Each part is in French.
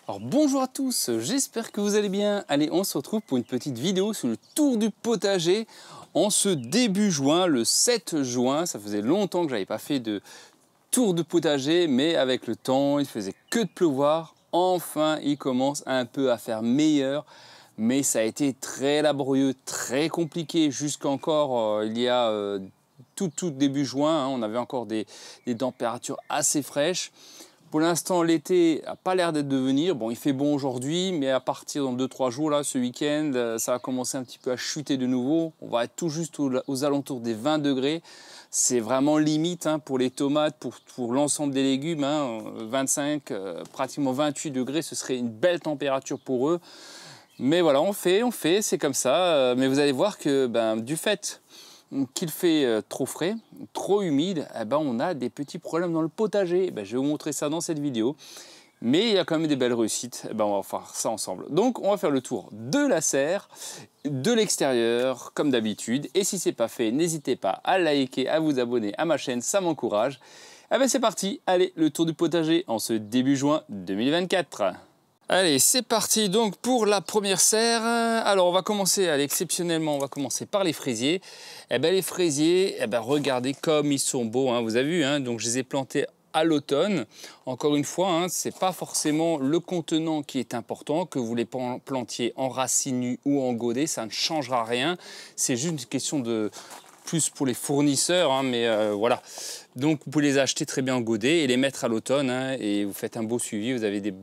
Alors bonjour à tous, j'espère que vous allez bien. Allez, on se retrouve pour une petite vidéo sur le tour du potager en ce début juin, le 7 juin. Ça faisait longtemps que j'avais pas fait de tour de potager, mais avec le temps, il faisait que de pleuvoir. Enfin, il commence un peu à faire meilleur, mais ça a été très laborieux, très compliqué jusqu'encore il y a tout début juin. On avait encore des températures assez fraîches. Pour l'instant, l'été n'a pas l'air d'être de venir. Bon, il fait bon aujourd'hui, mais à partir dans 2-3 jours, là, ce week-end, ça va commencer un petit peu à chuter de nouveau. On va être tout juste aux alentours des 20 degrés. C'est vraiment limite pour les tomates, pour l'ensemble des légumes. 25, pratiquement 28 degrés, ce serait une belle température pour eux. Mais voilà, on fait, c'est comme ça. Mais vous allez voir que du fait qu'il fait trop frais, trop humide, on a des petits problèmes dans le potager. Je vais vous montrer ça dans cette vidéo. Mais il y a quand même des belles réussites. On va faire ça ensemble. Donc on va faire le tour de la serre, de l'extérieur, comme d'habitude. Et si ce n'est pas fait, n'hésitez pas à liker, à vous abonner à ma chaîne, ça m'encourage. C'est parti, allez, le tour du potager en ce début juin 2024. Allez, c'est parti donc pour la première serre. Alors on va commencer, exceptionnellement, on va commencer par les fraisiers. Les fraisiers, regardez comme ils sont beaux, vous avez vu, donc je les ai plantés à l'automne. Encore une fois, c'est pas forcément le contenant qui est important, que vous les plantiez en racines nues ou en godet, ça ne changera rien. C'est juste une question de plus pour les fournisseurs, mais voilà. Donc vous pouvez les acheter très bien en godet et les mettre à l'automne, et vous faites un beau suivi, vous avez des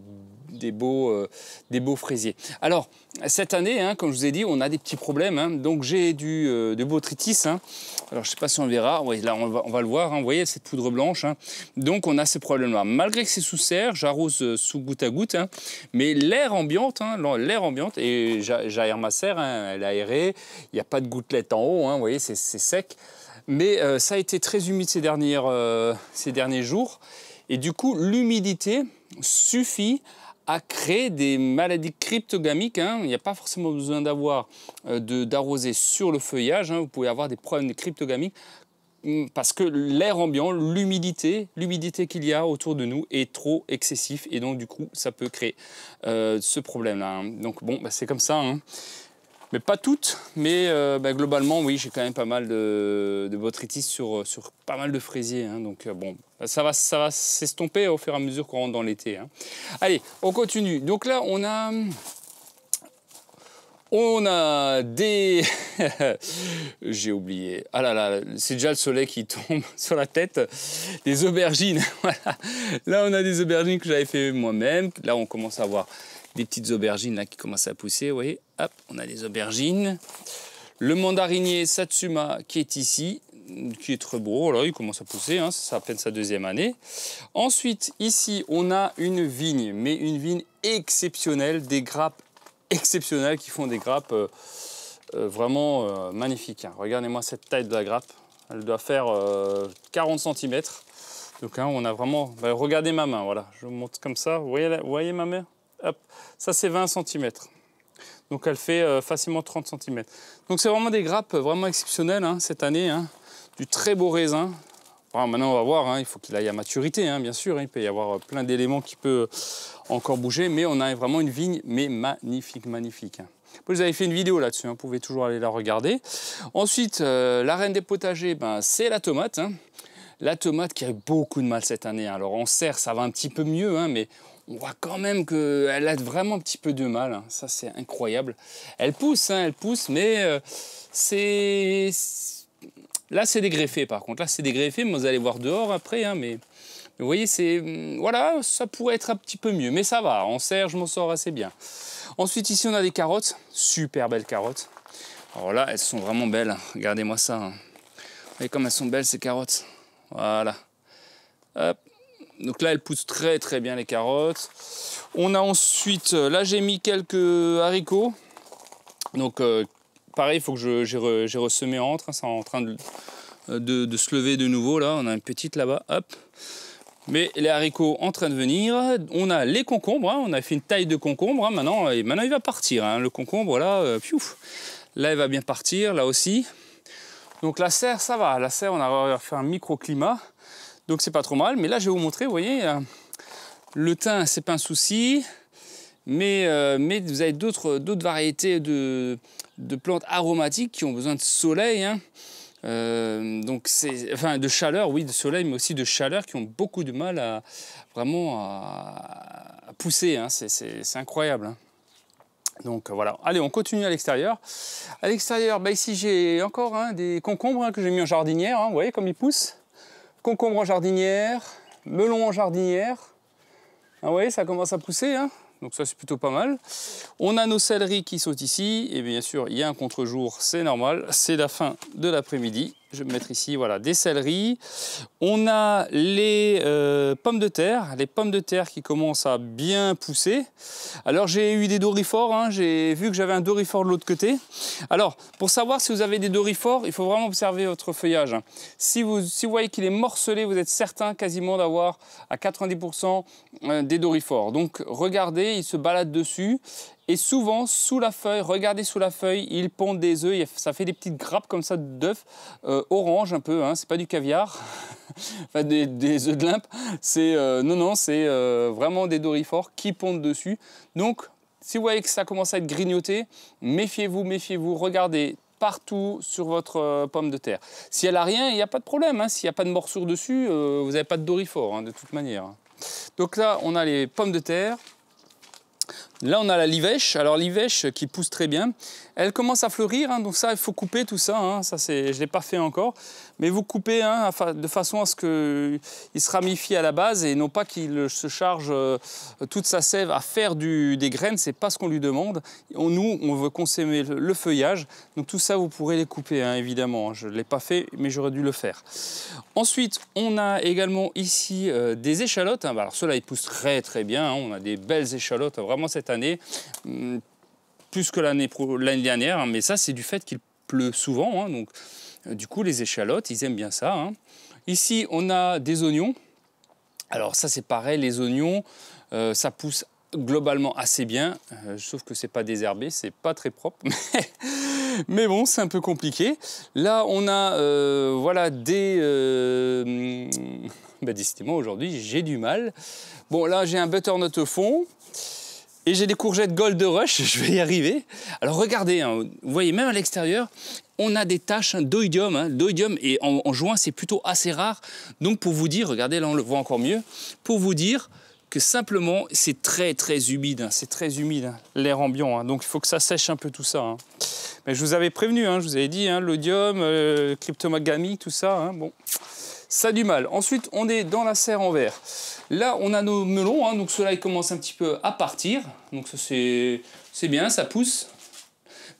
beaux fraisiers. Alors, cette année, comme je vous ai dit, on a des petits problèmes. Donc, j'ai du botrytis. Alors, je ne sais pas si on le verra. Oui, là, on va le voir. Vous voyez, cette poudre blanche. Donc, on a ces problèmes-là. Malgré que c'est sous serre, j'arrose sous goutte à goutte. Mais l'air ambiante, et j'aère ma serre, elle est aérée. Il n'y a pas de gouttelettes en haut. Vous voyez, c'est sec. Mais ça a été très humide ces derniers jours. Et du coup, l'humidité suffit à créer des maladies cryptogamiques. Il n'y a pas forcément besoin d'arroser sur le feuillage. Vous pouvez avoir des problèmes cryptogamiques parce que l'air ambiant, l'humidité qu'il y a autour de nous est trop excessif et donc du coup ça peut créer ce problème-là. Donc bon, c'est comme ça. Mais pas toutes, mais globalement, oui, j'ai quand même pas mal de botrytis sur pas mal de fraisiers. Donc bon, ça va s'estomper au fur et à mesure qu'on rentre dans l'été. Allez, on continue. Donc là, on a des... J'ai oublié. Ah là là, c'est déjà le soleil qui tombe sur la tête. Des aubergines. Voilà. Là, on a des aubergines que j'avais fait moi-même. Là, on commence à voir des petites aubergines là qui commencent à pousser, vous voyez, hop, on a des aubergines. Le mandarinier Satsuma qui est ici, qui est très beau, là, il commence à pousser, c'est à peine sa deuxième année. Ensuite, ici, on a une vigne, mais une vigne exceptionnelle, des grappes exceptionnelles qui font des grappes vraiment magnifiques. Regardez-moi cette taille de la grappe, elle doit faire 40 cm. Donc on a vraiment, regardez ma main, voilà, je vous montre comme ça, vous voyez ma main? Hop, ça c'est 20 cm. Donc elle fait facilement 30 cm. Donc c'est vraiment des grappes vraiment exceptionnelles cette année. Du très beau raisin. Bon, maintenant on va voir, il faut qu'il aille à maturité, bien sûr. Il peut y avoir plein d'éléments qui peuvent encore bouger. Mais on a vraiment une vigne, mais magnifique, magnifique. Vous avez fait une vidéo là-dessus, vous pouvez toujours aller la regarder. Ensuite, la reine des potagers, c'est la tomate. La tomate qui a eu beaucoup de mal cette année. Alors en serre, ça va un petit peu mieux, mais on voit quand même qu'elle a vraiment un petit peu de mal. Ça, c'est incroyable. Elle pousse, mais là, c'est dégreffé par contre. Là, c'est dégreffé, mais vous allez voir dehors après. Mais vous voyez, voilà, ça pourrait être un petit peu mieux. Mais ça va, en serre, je m'en sors assez bien. Ensuite, ici, on a des carottes. Super belles carottes. Alors là, elles sont vraiment belles. Regardez-moi ça. Vous voyez comme elles sont belles, ces carottes. Voilà. Hop. Donc là, elles poussent très très bien les carottes. On a ensuite, là j'ai mis quelques haricots. Donc pareil, il faut que j'ai ressemé entre. C'est en train de se lever de nouveau. Là, on a une petite là-bas. Hop. Mais les haricots en train de venir. On a les concombres. On a fait une taille de concombre. Maintenant, il va partir. Le concombre, là, là, il va bien partir. Là aussi. Donc la serre, ça va. La serre, on a fait un microclimat. Donc c'est pas trop mal, mais là je vais vous montrer, vous voyez, le thym c'est pas un souci, mais vous avez d'autres variétés de plantes aromatiques qui ont besoin de soleil, hein. Donc enfin de chaleur, oui, de soleil, mais aussi de chaleur, qui ont beaucoup de mal à pousser, hein. C'est incroyable, hein. Donc voilà, allez, on continue à l'extérieur. À l'extérieur, bah, ici j'ai encore, hein, des concombres, hein, que j'ai mis en jardinière, hein. Vous voyez comme ils poussent. Concombres en jardinière, melons en jardinière. Ah, vous voyez, ça commence à pousser, hein. Donc ça c'est plutôt pas mal. On a nos céleris qui sont ici, et bien sûr il y a un contre-jour, c'est normal, c'est la fin de l'après-midi. Je vais me mettre ici, voilà, des céleris. On a les pommes de terre qui commencent à bien pousser. Alors j'ai eu des dorifores, hein, j'ai vu que j'avais un dorifore de l'autre côté. Alors pour savoir si vous avez des dorifores, il faut vraiment observer votre feuillage. Si vous voyez qu'il est morcelé, vous êtes certain quasiment d'avoir à 90% des dorifores. Donc regardez, ils se baladent dessus. Et souvent, sous la feuille, regardez sous la feuille, ils pondent des œufs, ça fait des petites grappes comme ça d'œufs, orange un peu, hein, c'est pas du caviar, enfin des œufs de limpe, non, c'est vraiment des dorifores qui pondent dessus. Donc, si vous voyez que ça commence à être grignoté, méfiez-vous, regardez partout sur votre pomme de terre. Si elle n'a rien, il n'y a pas de problème, hein, s'il n'y a pas de morsure dessus, vous n'avez pas de dorifort, hein, de toute manière. Donc là, on a les pommes de terre. Là, on a la livèche. Alors, livèche qui pousse très bien. Elle commence à fleurir, hein, donc ça, il faut couper tout ça. Hein, ça, je ne l'ai pas fait encore. Mais vous coupez, hein, de façon à ce qu'il se ramifie à la base et non pas qu'il se charge toute sa sève à faire des graines. Ce n'est pas ce qu'on lui demande. Nous, on veut consommer le feuillage. Donc, tout ça, vous pourrez les couper, hein, évidemment. Je ne l'ai pas fait, mais j'aurais dû le faire. Ensuite, on a également ici des échalotes. Hein. Alors, ceux-là, ils poussent très, très bien. Hein. On a des belles échalotes, vraiment, cette année. Plus que l'année dernière, hein, mais ça c'est du fait qu'il pleut souvent, hein, donc du coup les échalotes ils aiment bien ça, hein. Ici on a des oignons. Alors ça c'est pareil, les oignons ça pousse globalement assez bien, sauf que c'est pas désherbé, c'est pas très propre, mais bon c'est un peu compliqué. Là on a voilà décidément aujourd'hui j'ai du mal. Bon là j'ai un butternut au fond. Et j'ai des courgettes Gold Rush, je vais y arriver. Alors regardez, hein, vous voyez même à l'extérieur, on a des taches d'oïdium. Hein. D'oïdium, et en juin, c'est plutôt assez rare. Donc pour vous dire, regardez, là on le voit encore mieux, pour vous dire que simplement, c'est très très humide. Hein, c'est très humide, hein, l'air ambiant. Hein, donc il faut que ça sèche un peu tout ça. Hein. Mais je vous avais prévenu, hein, je vous avais dit, hein, l'oïdium, cryptogamie, tout ça. Hein, bon, ça a du mal. Ensuite, on est dans la serre en verre. Là, on a nos melons, hein, donc ceux-là, ils commencent un petit peu à partir. Donc ça, c'est bien, ça pousse.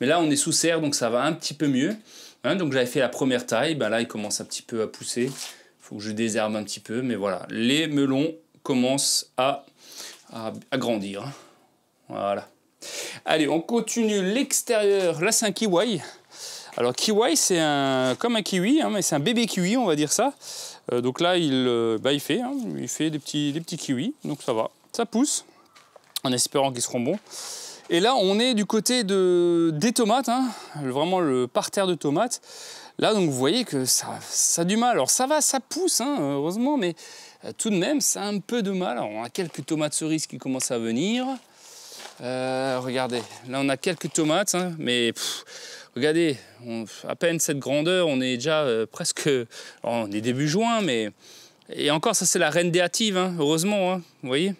Mais là, on est sous serre, donc ça va un petit peu mieux. Hein, donc j'avais fait la première taille, ben là, ils commencent un petit peu à pousser. Il faut que je désherbe un petit peu, mais voilà. Les melons commencent à grandir. Hein. Voilà. Allez, on continue l'extérieur. Là, c'est un kiwi. Alors, kiwi, c'est comme un kiwi, hein, mais c'est un bébé kiwi, on va dire ça. Donc là, il fait des petits kiwis, donc ça va. Ça pousse, en espérant qu'ils seront bons. Et là, on est du côté des tomates, hein, vraiment le parterre de tomates. Là, donc vous voyez que ça a du mal. Alors ça va, ça pousse, hein, heureusement, mais tout de même, ça a un peu de mal. Alors, on a quelques tomates cerises qui commencent à venir. Regardez, là, on a quelques tomates, hein, mais... regardez, à peine cette grandeur, on est déjà presque... on est début juin, mais... Et encore, ça c'est la reine des hâtives, hein, heureusement, hein, vous voyez.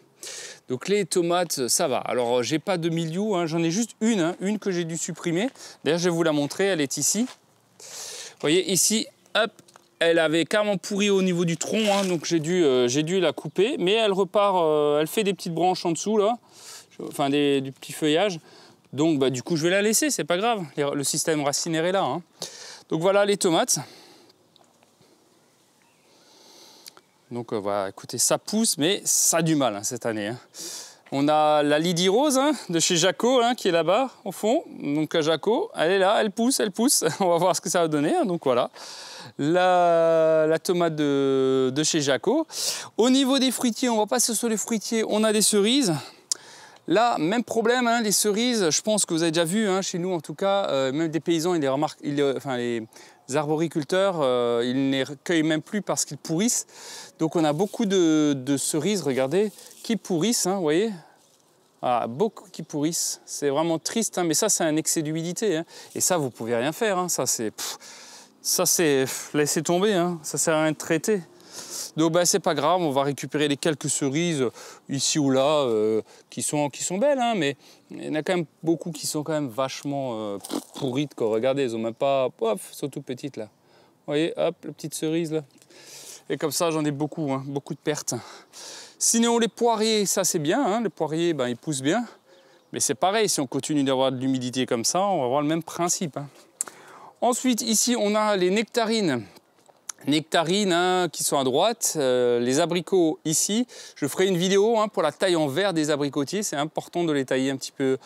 Donc les tomates, ça va. Alors, j'ai pas de milieu, hein, j'en ai juste une que j'ai dû supprimer. D'ailleurs, je vais vous la montrer, elle est ici. Vous voyez, ici, hop, elle avait carrément pourri au niveau du tronc, hein, donc j'ai dû la couper. Mais elle repart, elle fait des petites branches en dessous, là, enfin du petit feuillage. Donc bah, du coup je vais la laisser, c'est pas grave, le système racinaire est là. Hein. Donc voilà les tomates. Donc voilà, écoutez, ça pousse, mais ça a du mal, hein, cette année. Hein. On a la Lydie Rose, hein, de chez Jaco, hein, qui est là-bas au fond. Donc Jaco, elle est là, elle pousse. On va voir ce que ça va donner. Hein. Donc voilà, la tomate de chez Jaco. Au niveau des fruitiers, on va passer sur les fruitiers, on a des cerises. Là, même problème, hein, les cerises, je pense que vous avez déjà vu, hein, chez nous en tout cas, même des paysans, les arboriculteurs, ils ne les recueillent même plus parce qu'ils pourrissent. Donc on a beaucoup de cerises, regardez, qui pourrissent, hein, vous voyez. Voilà, beaucoup qui pourrissent. C'est vraiment triste, hein, mais ça, c'est un excès d'humidité. Hein. Et ça, vous pouvez rien faire. Hein. Ça, c'est laissez tomber. Hein. Ça sert à rien de traiter. Donc, ben, c'est pas grave. On va récupérer les quelques cerises ici ou là qui sont belles. Hein, mais il y en a quand même beaucoup qui sont quand même vachement pourrites. Regardez, ils ont même pas... Hop, elles sont toutes petites là. Vous voyez, hop, la petite cerise là. Et comme ça, j'en ai beaucoup, hein, beaucoup de pertes. Sinon, les poiriers, ça c'est bien. Hein, les poiriers, ben, ils poussent bien. Mais c'est pareil, si on continue d'avoir de l'humidité comme ça, on va avoir le même principe. Hein. Ensuite, ici, on a les nectarines. Nectarines hein, qui sont à droite. Les abricots ici. Je ferai une vidéo hein, pour la taille en verre des abricotiers. C'est important de les tailler un petit peu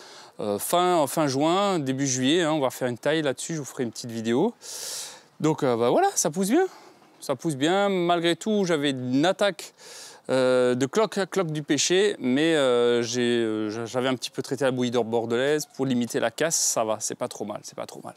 fin juin, début juillet. Hein, on va faire une taille là-dessus. Je vous ferai une petite vidéo. Donc ben, voilà, ça pousse bien. Ça pousse bien. Malgré tout, j'avais une attaque de cloque du pêcher, mais j'avais un petit peu traité la bouillie d'or bordelaise pour limiter la casse. Ça va, c'est pas trop mal, c'est pas trop mal.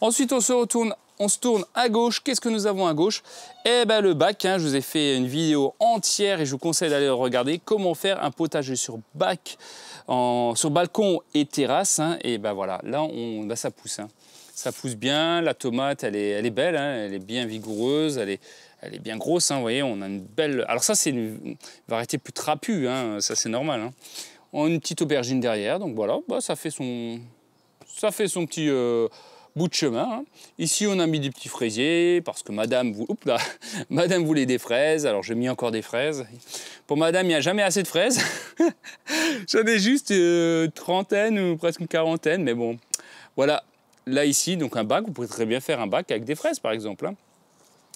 Ensuite, on se tourne à gauche. Qu'est-ce que nous avons à gauche? Eh ben le bac. Hein, je vous ai fait une vidéo entière et je vous conseille d'aller regarder comment faire un potager sur bac, sur balcon et terrasse. Hein, et ben voilà, là ça pousse. Hein. Ça pousse bien. La tomate, elle est belle. Hein, elle est bien vigoureuse. Elle est bien grosse, hein, vous voyez, on a une belle... Alors ça, c'est une variété plus trapue, hein, ça c'est normal. Hein. On a une petite aubergine derrière, donc voilà, bah, ça fait son petit bout de chemin. Hein. Ici, on a mis des petits fraisiers, parce que madame voulait des fraises, alors j'ai mis encore des fraises. Pour madame, il n'y a jamais assez de fraises. J'en ai juste une trentaine ou presque une quarantaine, mais bon, voilà. Là, ici, donc un bac, vous pouvez très bien faire un bac avec des fraises, par exemple. Hein.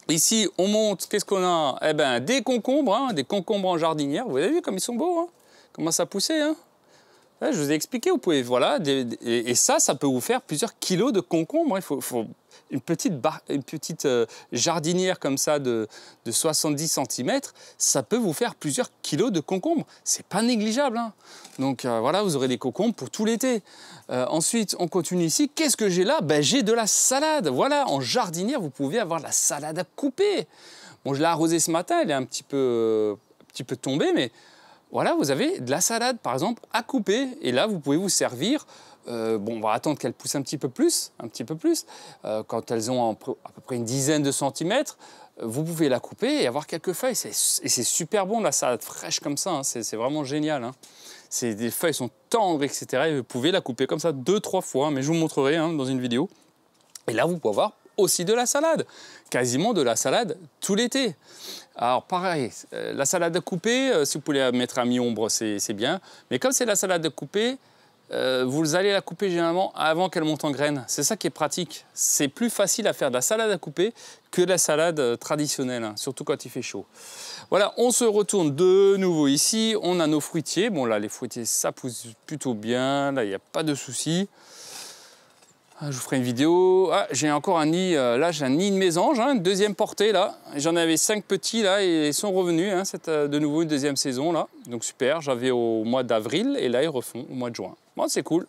Ici, on monte, qu'est-ce qu'on a? Eh ben, des concombres en jardinière. Vous avez vu comme ils sont beaux, hein, comment ça poussait. Hein, là, je vous ai expliqué, vous pouvez, voilà, et ça peut vous faire plusieurs kilos de concombres. Hein. Il faut une petite jardinière comme ça de 70 cm, ça peut vous faire plusieurs kilos de concombres. C'est pas négligeable. Hein. Donc voilà, vous aurez des concombres pour tout l'été. Ensuite, on continue ici. Qu'est-ce que j'ai là? Ben, j'ai de la salade. Voilà, en jardinière, vous pouvez avoir de la salade à couper. Bon, je l'ai arrosée ce matin, elle est un petit peu tombée, mais voilà, vous avez de la salade, par exemple, à couper. Et là, vous pouvez vous servir. Bon, on va attendre qu'elles poussent un petit peu plus. Quand elles ont à peu près une dizaine de centimètres, vous pouvez la couper et avoir quelques feuilles. Et c'est super bon, la salade fraîche comme ça. Hein. C'est vraiment génial. Hein. Les feuilles sont tendres, etc. Et vous pouvez la couper comme ça 2-3 fois. Mais je vous montrerai hein, dans une vidéo. Et là, vous pouvez avoir aussi de la salade. Quasiment de la salade tout l'été. Alors pareil, la salade à couper, si vous pouvez la mettre à mi-ombre, c'est bien. Mais comme c'est la salade à couper, vous allez la couper généralement avant qu'elle monte en graines. C'est ça qui est pratique. C'est plus facile à faire de la salade à couper que de la salade traditionnelle, hein, surtout quand il fait chaud. Voilà, on se retourne de nouveau ici. On a nos fruitiers. Bon là, les fruitiers, ça pousse plutôt bien. Là, il n'y a pas de souci. Je vous ferai une vidéo. Ah, j'ai encore un nid. Là, j'ai un nid de mésange, hein, une deuxième portée là. J'en avais 5 petits là et ils sont revenus. Hein, c'est de nouveau une deuxième saison là. Donc super. J'avais au mois d'avril et là ils refont au mois de juin. Bon, c'est cool.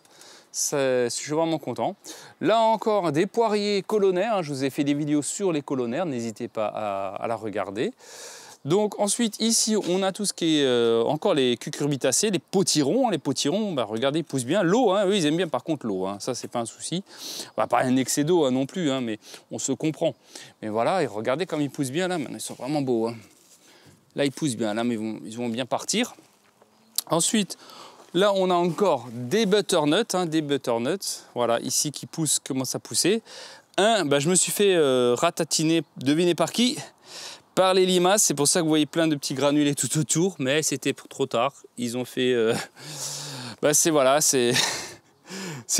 Je suis vraiment content. Là encore des poiriers colonnaires. Hein, je vous ai fait des vidéos sur les colonnaires. N'hésitez pas à la regarder. Donc ensuite ici on a tout ce qui est encore les cucurbitacées, les potirons. Les potirons, bah, regardez, ils poussent bien. L'eau, hein, eux ils aiment bien par contre l'eau, hein, ça c'est pas un souci. Bah, pas un excès d'eau hein, non plus, hein, mais on se comprend. Mais voilà, et regardez comme ils poussent bien là, maintenant ils sont vraiment beaux. Hein. Là ils poussent bien, là mais ils vont bien partir. Ensuite, là on a encore des butternuts, voilà, ici qui poussent, commencent à pousser. Bah, je me suis fait ratatiner, devinez par qui? Par les limaces, c'est pour ça que vous voyez plein de petits granulés tout autour, mais c'était trop tard. Ils ont fait... bah c'est voilà, c'est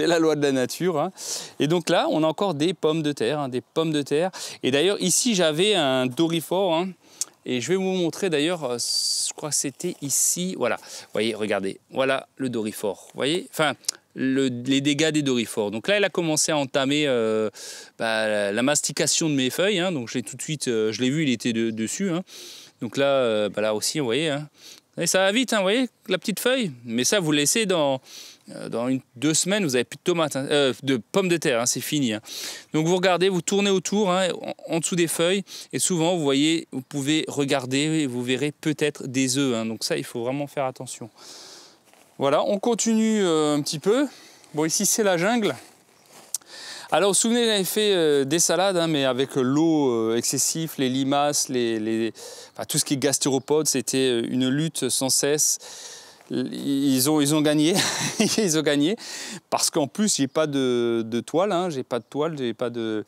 la loi de la nature. Hein. Et donc là, on a encore des pommes de terre, hein, des pommes de terre. Et d'ailleurs, ici, j'avais un doryphore. Hein, et je vais vous montrer d'ailleurs, je crois que c'était ici. Voilà, vous voyez, regardez, voilà le doryphore. Vous voyez, enfin... les dégâts des doryphores. Donc là, elle a commencé à entamer la mastication de mes feuilles. Hein, donc tout de suite, je l'ai vu, il était dessus. Hein. Donc là, là aussi, vous voyez. Hein. Et ça va vite, hein, vous voyez, la petite feuille. Mais ça, vous laissez dans 2 semaines, vous n'avez plus de tomates, hein, de pommes de terre, hein, c'est fini. Hein. Donc vous regardez, vous tournez autour, hein, en dessous des feuilles. Et souvent, vous voyez, vous pouvez regarder et vous verrez peut-être des œufs. Hein. Donc ça, il faut vraiment faire attention. Voilà, on continue un petit peu. Bon, ici, c'est la jungle. Alors, vous vous souvenez, j'avais fait des salades, hein, mais avec l'eau excessive, les limaces, enfin, tout ce qui est gastéropodes, c'était une lutte sans cesse. Ils ont gagné, ils ont gagné, parce qu'en plus, j'ai pas de toile, hein, j'ai pas de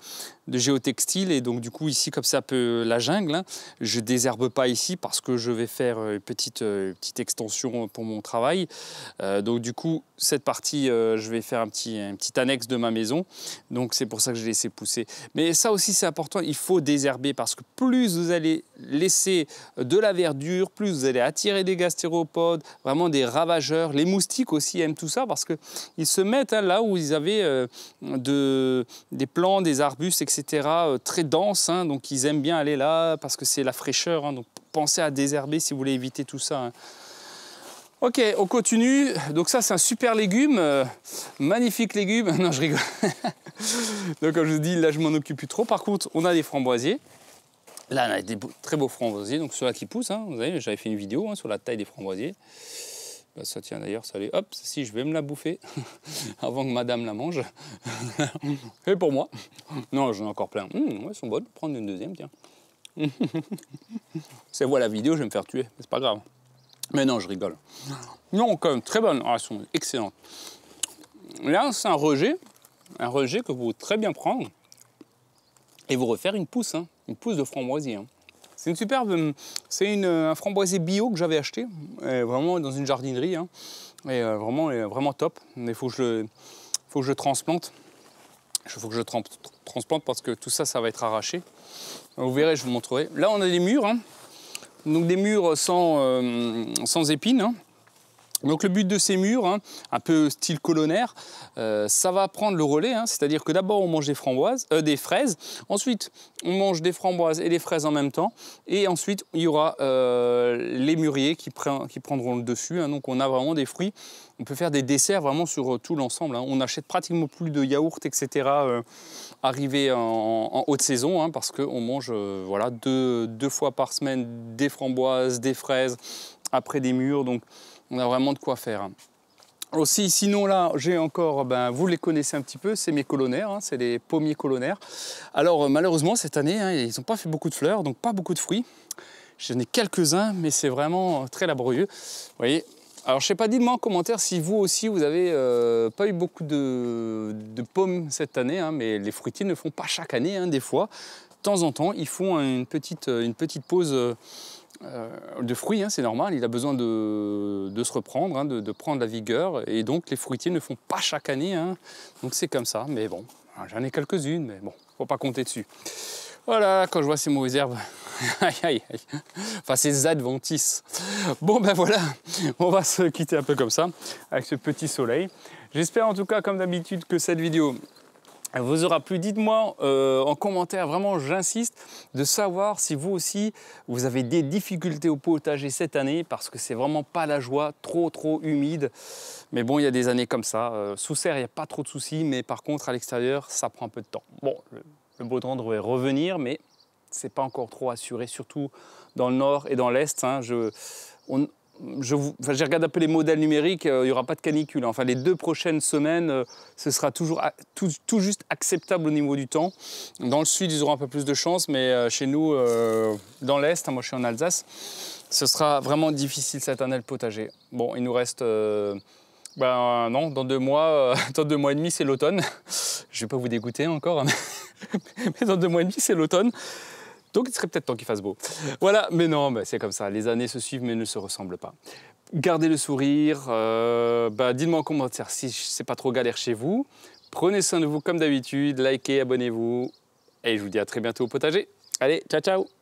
géotextile, et donc du coup, ici, comme c'est un peu la jungle, hein, je désherbe pas ici parce que je vais faire une petite extension pour mon travail. Donc du coup, cette partie, je vais faire un petit annexe de ma maison, donc c'est pour ça que j'ai laissé pousser. Mais ça aussi, c'est important, il faut désherber, parce que plus vous allez laisser de la verdure, plus vous allez attirer des gastéropodes, vraiment des ravageurs. Les moustiques aussi aiment tout ça, parce qu'ils se mettent hein, là où ils avaient des plants, des arbustes, etc., très denses, hein, donc ils aiment bien aller là parce que c'est la fraîcheur, hein, donc pensez à désherber si vous voulez éviter tout ça, hein. Ok, on continue. Donc ça, c'est un super légume, magnifique légume. Non, je rigole. Donc comme je vous dis, là, je m'en occupe plus trop. Par contre, on a des framboisiers. Là, on a des très beaux framboisiers, donc ceux-là qui poussent, hein. Vous savez, j'avais fait une vidéo hein, sur la taille des framboisiers. Bah, ça tient d'ailleurs, ça allait, hop, si je vais me la bouffer avant que madame la mange. Et pour moi. Non, j'en ai encore plein. Ouais, elles sont bonnes, prendre une deuxième, tiens. Si elle voit la vidéo, je vais me faire tuer, c'est pas grave. Mais non, je rigole. Non, quand même, très bonnes, elles sont excellentes. Là, c'est un rejet que vous pouvez très bien prendre et vous refaire une pousse, hein, une pousse de framboisier. Hein. C'est une superbe, c'est un framboisier bio que j'avais acheté, vraiment dans une jardinerie, hein, et vraiment top. Mais il faut que je transplante. Il faut que je transplante parce que tout ça, ça va être arraché. Vous verrez, je vous montrerai. Là, on a des murs, hein, donc des murs sans épines. Hein. Donc le but de ces murs, hein, un peu style colonnaire, ça va prendre le relais, hein, c'est-à-dire que d'abord on mange des fraises, ensuite on mange des framboises et des fraises en même temps, et ensuite il y aura les mûriers qui prendront le dessus, hein, donc on a vraiment des fruits. On peut faire des desserts vraiment sur tout l'ensemble, hein. On n'achète pratiquement plus de yaourt, etc. Arrivé en haute saison, hein, parce qu'on mange voilà, deux fois par semaine des framboises, des fraises, après des mûres, donc on a vraiment de quoi faire. Aussi, sinon là, j'ai encore, vous les connaissez un petit peu, c'est mes colonnaires, hein, c'est les pommiers colonnaires. Alors malheureusement, cette année, hein, ils n'ont pas fait beaucoup de fleurs, donc pas beaucoup de fruits. J'en ai quelques-uns, mais c'est vraiment très laborieux. Vous voyez. Alors je ne sais pas, dites-moi en commentaire si vous aussi, vous n'avez pas eu beaucoup de pommes cette année, hein, mais les fruitiers ne font pas chaque année, hein, des fois. De temps en temps, ils font une petite pause de fruits, hein, c'est normal, il a besoin de se reprendre, hein, de prendre la vigueur, et donc les fruitiers ne font pas chaque année, hein, donc c'est comme ça, mais bon, j'en ai quelques-unes, mais bon, faut pas compter dessus. Voilà, quand je vois ces mauvaises herbes, aïe aïe aïe, enfin ces adventices. Bon ben voilà, on va se quitter un peu comme ça, avec ce petit soleil. J'espère en tout cas, comme d'habitude, que cette vidéo vous aura plu. Dites-moi en commentaire, vraiment j'insiste, de savoir si vous aussi vous avez des difficultés au potager cette année, parce que c'est vraiment pas la joie, trop humide. Mais bon, il y a des années comme ça. Sous serre, il n'y a pas trop de soucis, mais par contre à l'extérieur, ça prend un peu de temps. Bon, le beau temps devrait revenir, mais c'est pas encore trop assuré, surtout dans le nord et dans l'est. Hein, j'ai regardé un peu les modèles numériques, il n'y aura pas de canicule. Enfin, les 2 prochaines semaines, ce sera toujours tout juste acceptable au niveau du temps. Dans le sud, ils auront un peu plus de chance, mais chez nous, dans l'Est, hein, moi je suis en Alsace, ce sera vraiment difficile cette année le potager. Bon, il nous reste... non, dans 2 mois, dans 2 mois et demi, c'est l'automne. Je ne vais pas vous dégoûter encore, mais dans 2 mois et demi, c'est l'automne. Donc il serait peut-être temps qu'il fasse beau. Voilà, mais non, c'est comme ça. Les années se suivent mais ne se ressemblent pas. Gardez le sourire. Dites-moi en commentaire si c'est pas trop galère chez vous. Prenez soin de vous comme d'habitude. Likez, abonnez-vous. Et je vous dis à très bientôt au potager. Allez, ciao ciao.